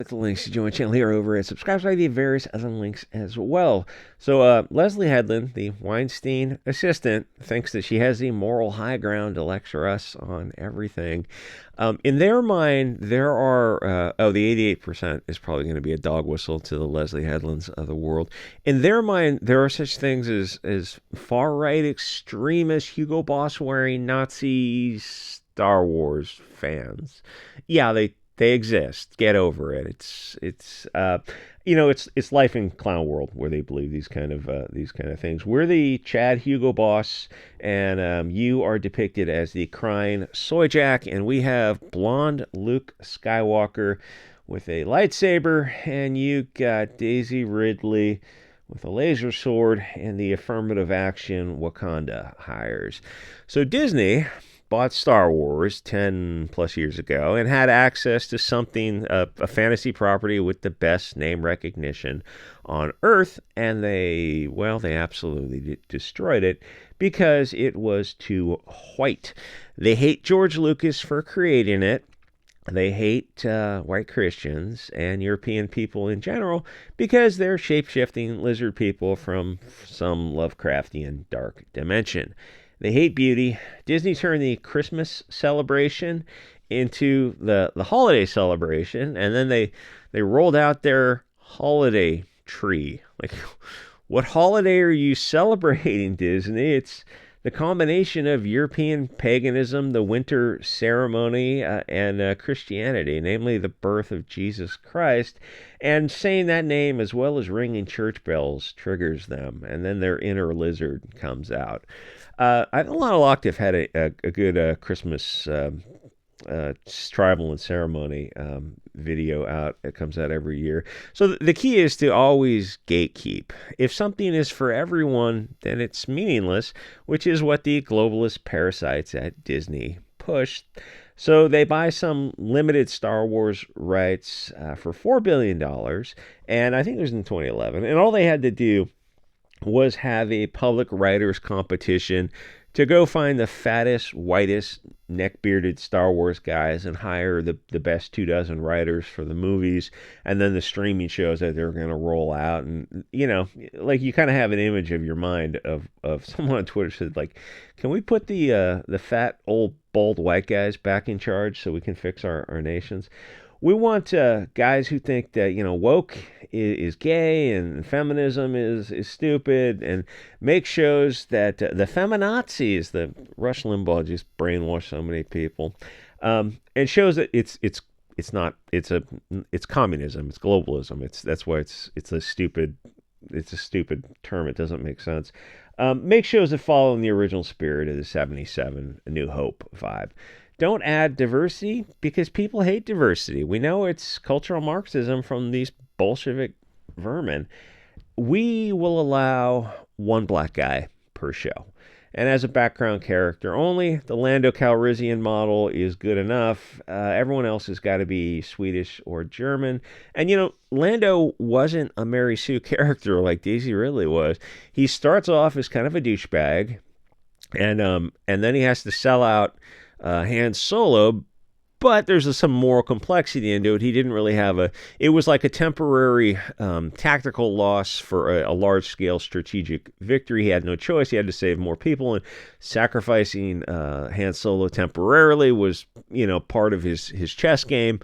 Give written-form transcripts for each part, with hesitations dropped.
Click the links to join the channel here over at subscribe to the various other links as well. So Leslie Headland, the Weinstein assistant, thinks that she has the moral high ground to lecture us on everything. In their mind, there are, the 88% is probably going to be a dog whistle to the Leslie Headlands of the world. In their mind, there are such things as far-right extremist, Hugo Boss wearing Nazi Star Wars fans. Yeah, they exist. Get over it. It's life in clown world where they believe these kind of things. We're the Chad Hugo Boss, and you are depicted as the crying soy jack, and we have blonde Luke Skywalker with a lightsaber, and you got Daisy Ridley with a laser sword and the affirmative action Wakanda hires. So Disney bought Star Wars 10 plus years ago and had access to something, a fantasy property with the best name recognition on Earth, and they absolutely destroyed it because it was too white. They hate George Lucas for creating it. They hate white Christians and European people in general because they're shape-shifting lizard people from some Lovecraftian dark dimension. They hate beauty. Disney turned the Christmas celebration into the holiday celebration, and then they rolled out their holiday tree. Like, what holiday are you celebrating, Disney? It's the combination of European paganism, the winter ceremony, and Christianity, namely the birth of Jesus Christ. And saying that name as well as ringing church bells triggers them, and then their inner lizard comes out. I know Lana Octave had a good Christmas tribal and ceremony video out. It comes out every year. So the key is to always gatekeep. If something is for everyone, then it's meaningless, which is what the globalist parasites at Disney pushed. So they buy some limited Star Wars rights for $4 billion, and I think it was in 2011. And all they had to do was have a public writers competition to go find the fattest, whitest, neck-bearded Star Wars guys and hire the best 24 writers for the movies and then the streaming shows that they're going to roll out. And, you kind of have an image of your mind of someone on Twitter said, like, can we put the fat, old, bald white guys back in charge so we can fix our nations? We want guys who think that, woke is gay and feminism is stupid, and make shows that the feminazis, the Rush Limbaugh just brainwashed so many people, and shows that it's communism, it's globalism. That's why it's a stupid term. It doesn't make sense. Make shows that follow in the original spirit of the 77 A New Hope vibe. Don't add diversity because people hate diversity. We know it's cultural Marxism from these Bolshevik vermin. We will allow one black guy per show. And as a background character only, the Lando Calrissian model is good enough. Everyone else has got to be Swedish or German. And, Lando wasn't a Mary Sue character like Daisy Ridley was. He starts off as kind of a douchebag, and then he has to sell out Han Solo, but there's some moral complexity into it. He didn't really have it was like a temporary tactical loss for a large-scale strategic victory. He had no choice. He had to save more people, and sacrificing Han Solo temporarily was, part of his chess game.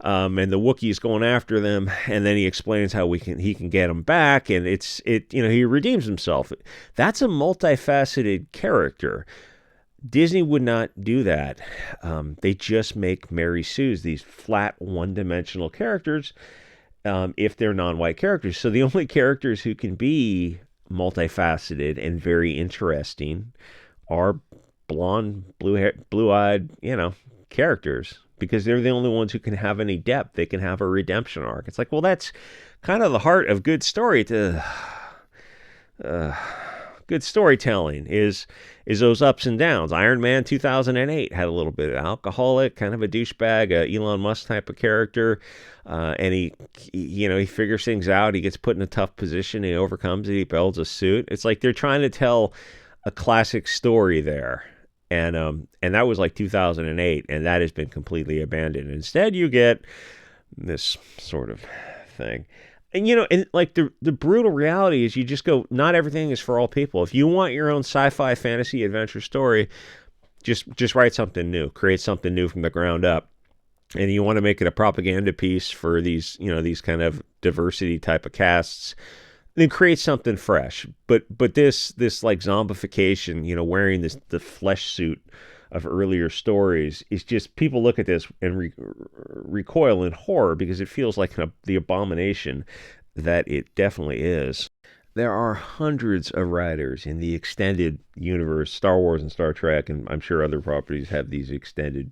And the Wookiees going after them, and then he explains how he can get them back, and he redeems himself. That's a multifaceted character. Disney would not do that. They just make Mary Sue's, these flat, one-dimensional characters, if they're non-white characters. So the only characters who can be multifaceted and very interesting are blonde, blue-eyed, characters, because they're the only ones who can have any depth. They can have a redemption arc. It's like, well, that's kind of the heart of good story. Good storytelling is those ups and downs. Iron Man 2008 had a little bit of alcoholic, kind of a douchebag, Elon Musk type of character, and he figures things out. He gets put in a tough position. He overcomes it. He builds a suit. It's like they're trying to tell a classic story there, and that was like 2008, and that has been completely abandoned. Instead, you get this sort of thing. And and like the brutal reality is, you just go, not everything is for all people. If you want your own sci-fi fantasy adventure story, just write something new, create something new from the ground up. And you want to make it a propaganda piece for these kind of diversity type of casts, then create something fresh. But this like zombification, wearing the flesh suit of earlier stories, is just, people look at this and recoil in horror, because it feels like the abomination that it definitely is. There are hundreds of writers in the extended universe, Star Wars and Star Trek, and I'm sure other properties have these extended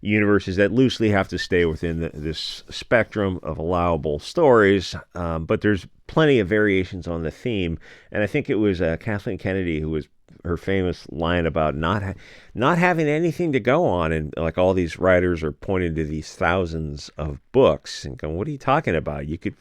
universes that loosely have to stay within this spectrum of allowable stories. But there's plenty of variations on the theme, and I think it was Kathleen Kennedy who was her famous line about not having anything to go on, and like all these writers are pointing to these thousands of books and going, "What are you talking about? You could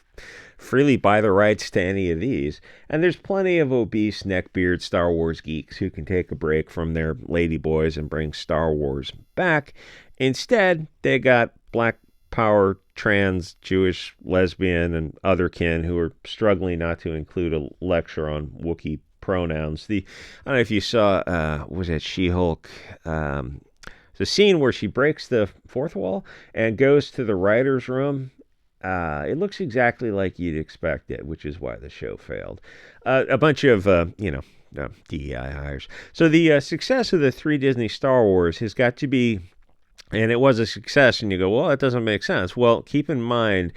freely buy the rights to any of these." And there's plenty of obese neckbeard Star Wars geeks who can take a break from their ladyboys and bring Star Wars back. Instead, they got Black Power, trans, Jewish, lesbian, and other kin who are struggling not to include a lecture on Wookiee pronouns. I don't know if you saw, was it She-Hulk? The scene where she breaks the fourth wall and goes to the writer's room. It looks exactly like you'd expect it, which is why the show failed. A bunch of, DEI hires. So the success of the 3 Disney Star Wars has got to be, and it was a success, and you go, well, that doesn't make sense. Well, keep in mind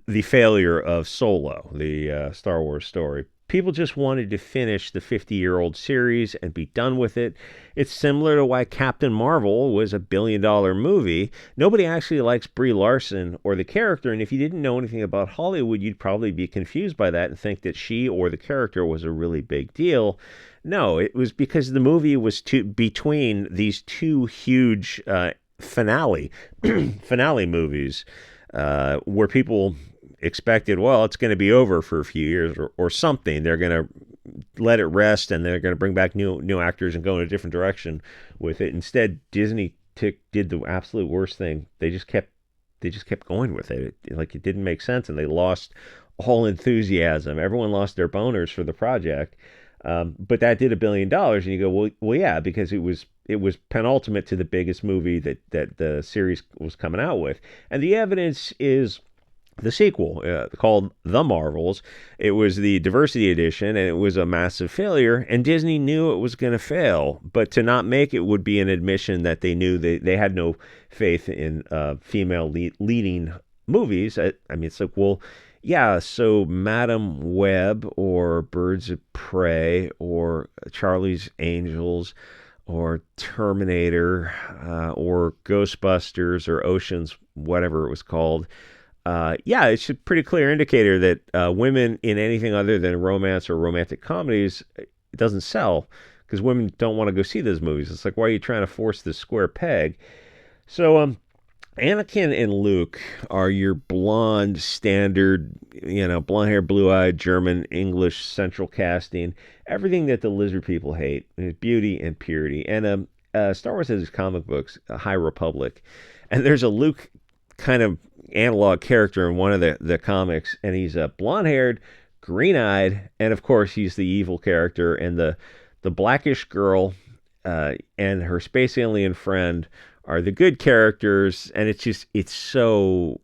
the failure of Solo, the Star Wars story. People just wanted to finish the 50-year-old series and be done with it. It's similar to why Captain Marvel was a billion-dollar movie. Nobody actually likes Brie Larson or the character, and if you didn't know anything about Hollywood, you'd probably be confused by that and think that she or the character was a really big deal. No, it was because the movie was between these two huge finale movies, where people expected, well, it's going to be over for a few years or something. They're going to let it rest, and they're going to bring back new actors and go in a different direction with it. Instead, Disney did the absolute worst thing. They just kept going with it. It didn't make sense, and they lost all enthusiasm. Everyone lost their boners for the project. But that did $1 billion, and you go, well, yeah, because it was penultimate to the biggest movie that the series was coming out with, and the evidence is the sequel, called The Marvels. It was the diversity edition, and it was a massive failure, and Disney knew it was going to fail, but to not make it would be an admission that they knew they had no faith in female leading movies. I mean, it's like, well, yeah, so Madam Web or Birds of Prey or Charlie's Angels or Terminator or Ghostbusters or Oceans, whatever it was called, it's a pretty clear indicator that women in anything other than romance or romantic comedies, it doesn't sell, because women don't want to go see those movies. It's like, why are you trying to force this square peg? So Anakin and Luke are your blonde, standard, blonde hair, blue-eyed, German, English, central casting, everything that the lizard people hate, beauty and purity. And Star Wars has these comic books, High Republic, and there's a Luke kind of analog character in one of the comics, and he's blonde-haired, green-eyed, and of course he's the evil character, and the blackish girl and her space alien friend are the good characters, and it's so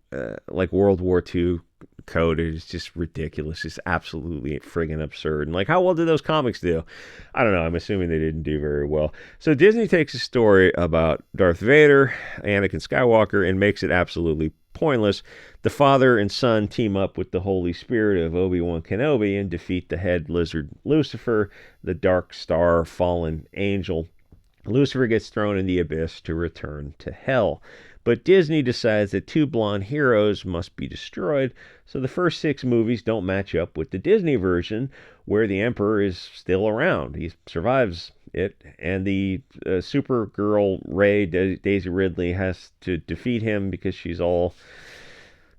like World War II coded. It's just ridiculous. It's absolutely friggin' absurd. And like, how well did those comics do? I don't know. I'm assuming they didn't do very well. So Disney takes a story about Darth Vader, Anakin Skywalker, and makes it absolutely pointless. The father and son team up with the Holy Spirit of Obi-Wan Kenobi and defeat the head lizard Lucifer, the Dark Star fallen angel. Lucifer gets thrown in the abyss to return to hell. But Disney decides that 2 blonde heroes must be destroyed, so the first 6 movies don't match up with the Disney version, where the Emperor is still around. He survives it, and the Supergirl Rey, Daisy Ridley, has to defeat him because she's all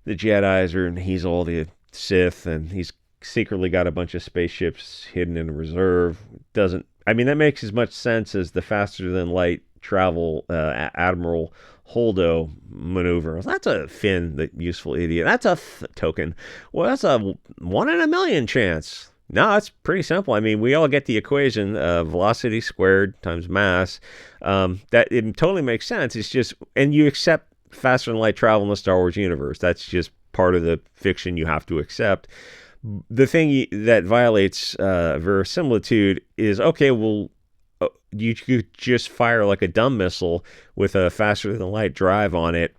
the Jedis, and he's all the Sith, and he's secretly got a bunch of spaceships hidden in reserve. That makes as much sense as the faster than light travel Admiral holdo maneuver. That's a Finn, the useful idiot. That's a token. Well, that's a 1 in a million chance. No, it's pretty simple. I mean, we all get the equation of velocity squared times mass. That it totally makes sense. It's just, and you accept faster than light travel in the Star Wars universe. That's just part of the fiction you have to accept. The thing that violates verisimilitude is, okay, well, you could just fire like a dumb missile with a faster than light drive on it,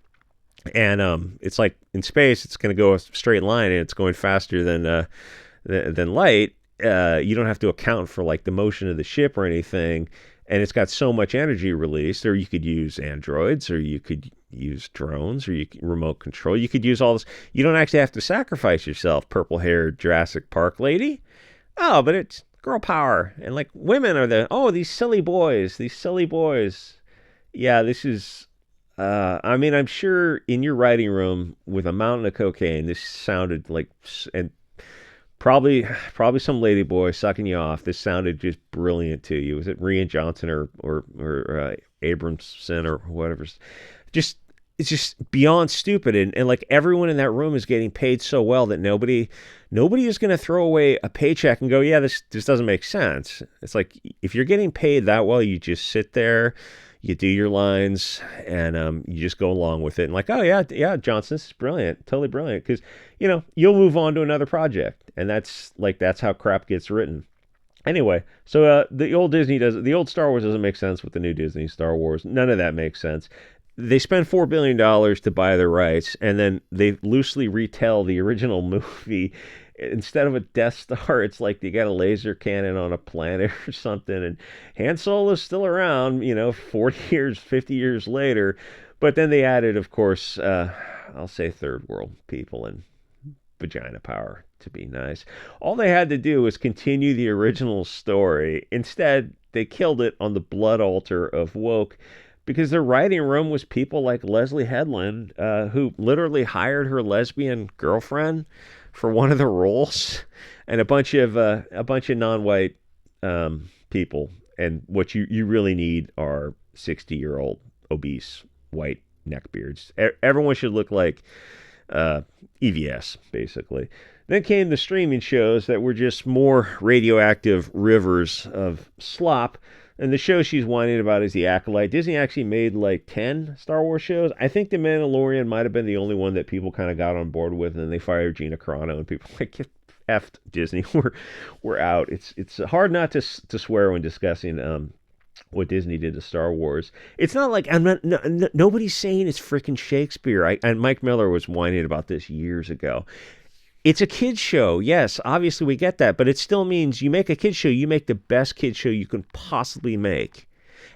and it's like in space, it's going to go a straight line, and it's going faster than light. You don't have to account for like the motion of the ship or anything, and it's got so much energy released. Or you could use androids, or you could use drones, or you can remote control. You could use all this. You don't actually have to sacrifice yourself, purple-haired Jurassic Park lady. Oh, but it's girl power, and like women are these silly boys. Yeah, this is. I mean, I'm sure in your writing room with a mountain of cocaine, this sounded like, and probably some lady boy sucking you off. This sounded just brilliant to you. Was it Rian Johnson or Abramson or whatever? It's just beyond stupid, and like everyone in that room is getting paid so well that nobody is going to throw away a paycheck and go, yeah, this doesn't make sense. It's like, if you're getting paid that well, you just sit there, you do your lines, and you just go along with it, and like, oh yeah, Johnson, this is brilliant, totally brilliant, because you'll move on to another project, and that's how crap gets written. Anyway, so the old Star Wars doesn't make sense with the new Disney Star Wars. None of that makes sense. They spend $4 billion to buy the rights, and then they loosely retell the original movie. Instead of a Death Star, it's like they got a laser cannon on a planet or something, and Han Solo's still around, 40 years, 50 years later. But then they added, of course, I'll say third world people and vagina power, to be nice. All they had to do was continue the original story. Instead, they killed it on the blood altar of woke, because their writing room was people like Leslie Headland, who literally hired her lesbian girlfriend for one of the roles, and a bunch of non-white people. And what you really need are 60-year-old obese white neckbeards. Everyone should look like EVS, basically. Then came the streaming shows that were just more radioactive rivers of slop. And the show she's whining about is The Acolyte. Disney actually made like 10 Star Wars shows. I think The Mandalorian might have been the only one that people kind of got on board with, and then they fired Gina Carano, and people were like, get effed, Disney. We're out. It's hard not to swear when discussing what Disney did to Star Wars. It's not like nobody's saying it's freaking Shakespeare. And Mike Miller was whining about this years ago. It's a kid's show. Yes, obviously we get that, but it still means you make a kid's show, you make the best kid's show you can possibly make.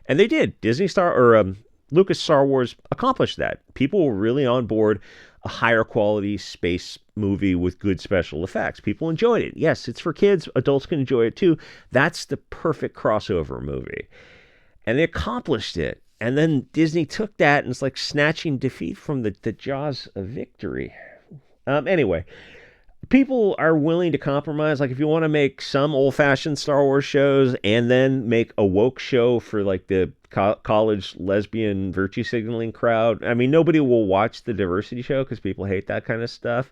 And they did. Lucas Star Wars accomplished that. People were really on board a higher quality space movie with good special effects. People enjoyed it. Yes, it's for kids. Adults can enjoy it too. That's the perfect crossover movie. And they accomplished it. And then Disney took that and it's like snatching defeat from the jaws of victory. Anyway, people are willing to compromise. Like, if you want to make some old-fashioned Star Wars shows and then make a woke show for like the college lesbian virtue signaling crowd, I mean, nobody will watch the diversity show because people hate that kind of stuff.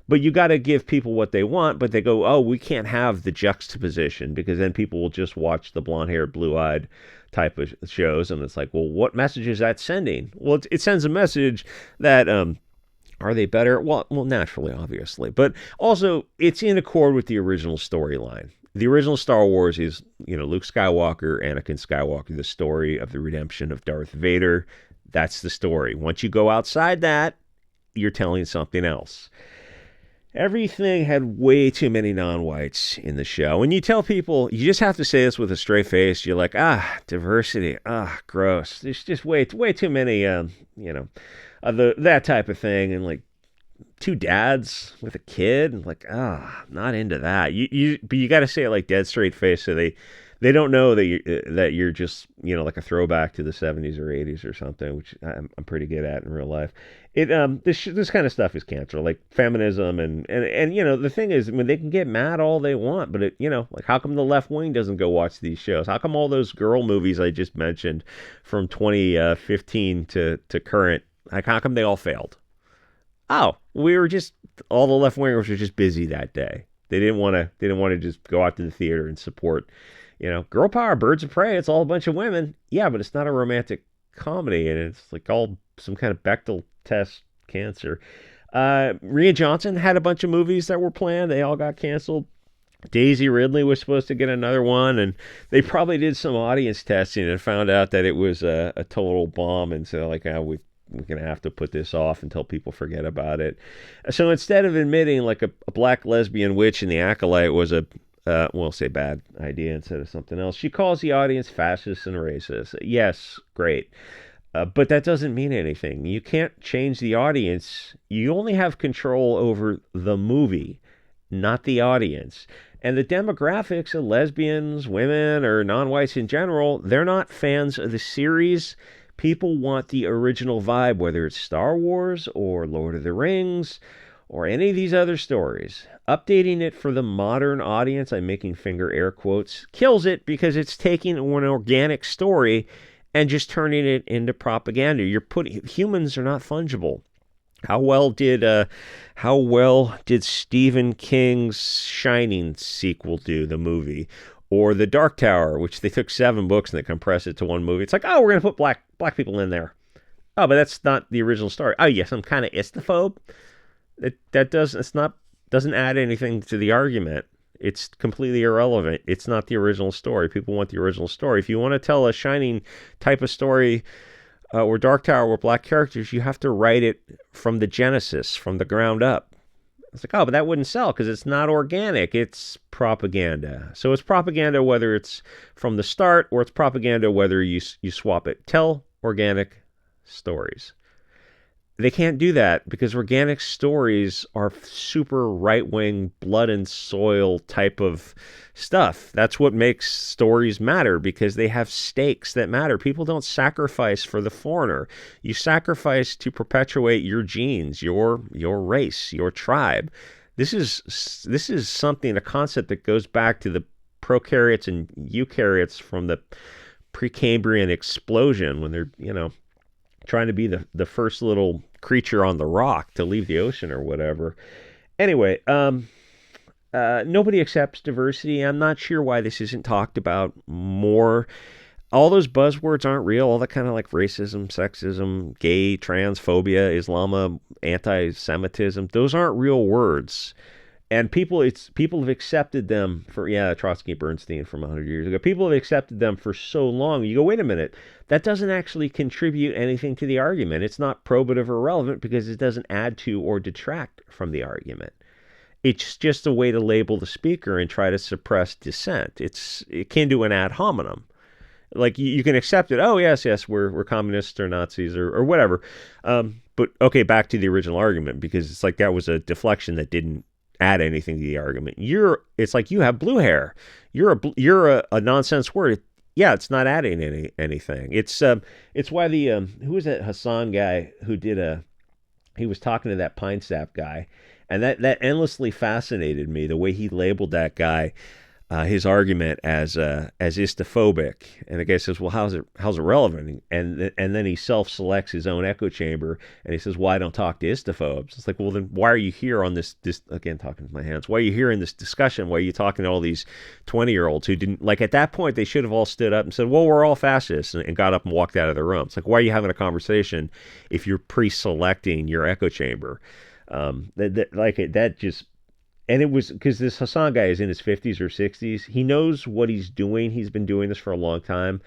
But you got to give people what they want, but they go, oh, we can't have the juxtaposition, because then people will just watch the blonde-haired, blue-eyed type of shows, and it's like, well, what message is that sending? Well, it sends a message that are they better? Well, naturally, obviously. But also, it's in accord with the original storyline. The original Star Wars is, Luke Skywalker, Anakin Skywalker, the story of the redemption of Darth Vader. That's the story. Once you go outside that, you're telling something else. Everything had way too many non-whites in the show. When you tell people, you just have to say this with a straight face. You're like, diversity, gross. There's just way too many, that type of thing. And like two dads with a kid, and like, not into that. But you got to say it like dead straight face, so they don't know that you're just like a throwback to the 70s or 80s or something, which I'm pretty good at in real life. this kind of stuff is cancer, like feminism and you know the thing is, I mean, they can get mad all they want, but you know, like how come the left wing doesn't go watch these shows? How come all those girl movies I just mentioned from 2015 to current, like how come they all failed? Oh, we were just all the left wingers were just busy that day. They didn't want to just go out to the theater and support, you know, girl power, Birds of Prey. It's all a bunch of women. Yeah, but it's not a romantic comedy, and it's like all some kind of Bechdel test cancer. Rhea Johnson had a bunch of movies that were planned. They all got canceled. Daisy Ridley was supposed to get another one, and they probably did some audience testing and found out that it was a total bomb. And so, like, we're going to have to put this off until people forget about it. So instead of admitting like a black lesbian witch in The Acolyte was we'll say bad idea instead of something else, she calls the audience fascist and racist. Yes, great. But that doesn't mean anything. You can't change the audience. You only have control over the movie, not the audience. And the demographics of lesbians, women, or non-whites in general, they're not fans of the series. People want the original vibe, whether it's Star Wars or Lord of the Rings or any of these other stories. Updating it for the modern audience, I'm making finger air quotes, kills it because it's taking an organic story and just turning it into propaganda. Humans are not fungible. How well did Stephen King's Shining sequel do, the movie? Or The Dark Tower, which they took 7 books and they compressed it to one movie. It's like, oh, we're going to put black people in there. Oh, but that's not the original story. Oh, yes, I'm kind of istophobe. Doesn't add anything to the argument. It's completely irrelevant. It's not the original story. People want the original story. If you want to tell a Shining type of story or Dark Tower with black characters, you have to write it from the genesis, from the ground up. It's like, oh, but that wouldn't sell because it's not organic. It's propaganda. So it's propaganda whether it's from the start or it's propaganda whether you swap it. Tell organic stories. They can't do that because organic stories are super right-wing, blood and soil type of stuff. That's what makes stories matter because they have stakes that matter. People don't sacrifice for the foreigner. You sacrifice to perpetuate your genes, your race, your tribe. This is something, a concept that goes back to the prokaryotes and eukaryotes from the Precambrian explosion when they're, trying to be the first little creature on the rock to leave the ocean or whatever. Anyway, nobody accepts diversity. I'm not sure why this isn't talked about more. All those buzzwords aren't real. All that kind of like racism, sexism, gay, transphobia, Islam, anti-Semitism, those aren't real words. And people have accepted them for, Trotsky and Bernstein from 100 years ago. People have accepted them for so long. You go, wait a minute, that doesn't actually contribute anything to the argument. It's not probative or relevant because it doesn't add to or detract from the argument. It's just a way to label the speaker and try to suppress dissent. It can do an ad hominem. Like you can accept it. Oh, yes, we're communists or Nazis or whatever. But okay, back to the original argument because it's like that was a deflection that didn't add anything to the argument. It's like you have blue hair. You're a nonsense word. Yeah, it's not adding anything. It's why who was that Hassan guy who he was talking to that Pine Sap guy, and that endlessly fascinated me, the way he labeled that guy, his argument as istophobic. And the guy says, well, how's it relevant? And then he self-selects his own echo chamber and he says, well, I don't talk to istophobes. It's like, well, then why are you here on this again, talking with my hands, why are you here in this discussion? Why are you talking to all these 20-year-olds who didn't, like, at that point they should have all stood up and said, well, we're all fascists, and got up and walked out of the room. It's like, why are you having a conversation if you're pre-selecting your echo chamber? That just. And it was because this Hassan guy is in his 50s or 60s. He knows what he's doing. He's been doing this for a long time.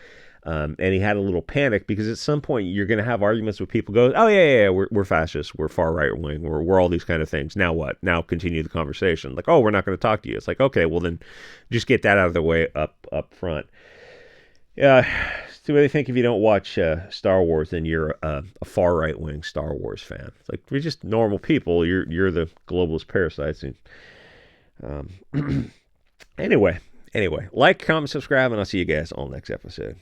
And he had a little panic because at some point you're going to have arguments with people go, oh, yeah, we're fascists. We're far right wing. We're all these kind of things. Now what? Now continue the conversation. Like, oh, we're not going to talk to you. It's like, okay, well then just get that out of the way up front. So what do you think if you don't watch Star Wars, then you're a far right wing Star Wars fan? It's like, we're just normal people. You're the globalist parasites. And, anyway, like, comment, subscribe, and I'll see you guys on the next episode.